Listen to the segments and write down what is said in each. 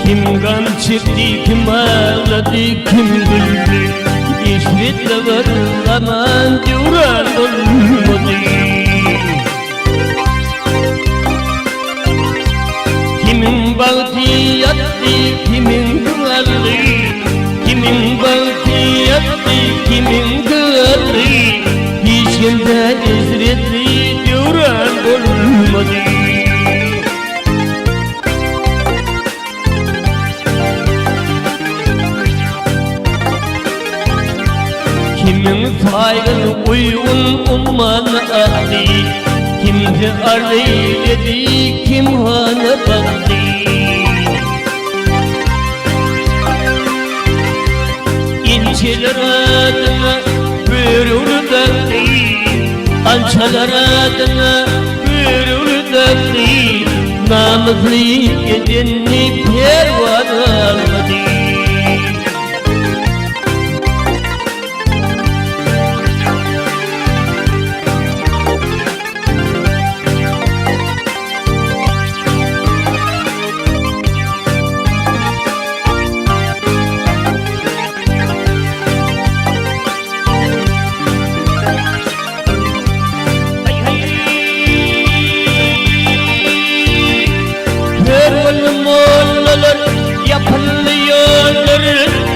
Kim gam çekti, kim ağladı, kim güldü. İşvitle var aman duran olmadı. Kimin bahtı yattı, kimin kılardı. Kimin bahtı yattı, kimin kılardı. Hiç kimde izretli duran olmadı. Kimin faydalı uygun ummanı aldı. Kimse arayı dedi, kim hana baktı. İnçeler adına buyurur daktı. Ançalar adına buyurur daktı. Namıklı gedenli pervan almadı. Yapılıyorlar,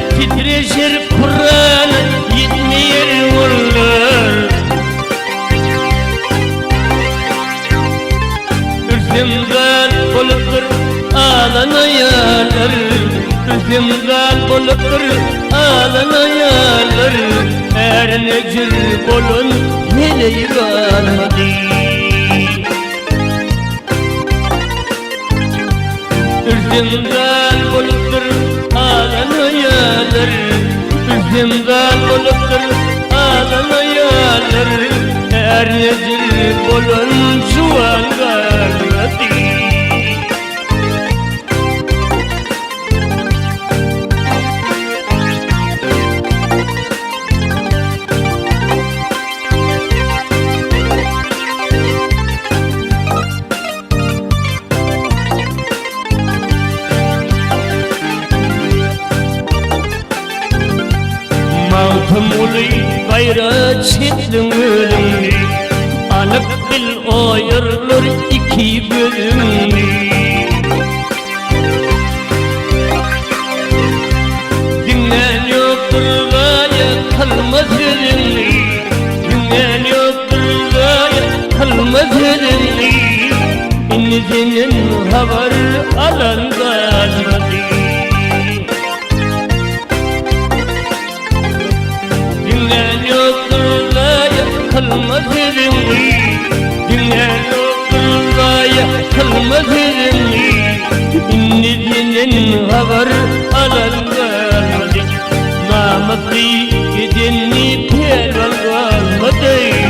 titreşir Kur'an, gitmeyer vurlar. Ürzimden buluttur ağlanayanlar, ürzimden buluttur ağlanayanlar. Her necir bolun hele kalmadı. Ürzimden buluttur ağlanayanlar, ürzimden buluttur ağlanayanlar. Her necir bolun şu an kalmadı. Mağtum ulu gayret çetlim ölümlü. Anıp bil ayırılır iki bölümlü. Dünden yoktur gaya kalmaz ölümlü. Dünden yoktur gaya kalmaz ölümlü. İnizinin haber alan kalmadı. Kalmaz elimli, dünya yollaraya kalmaz elimli. İnnizinin haber alan kalmadı. Namaklı gedenli pervan kalmadı.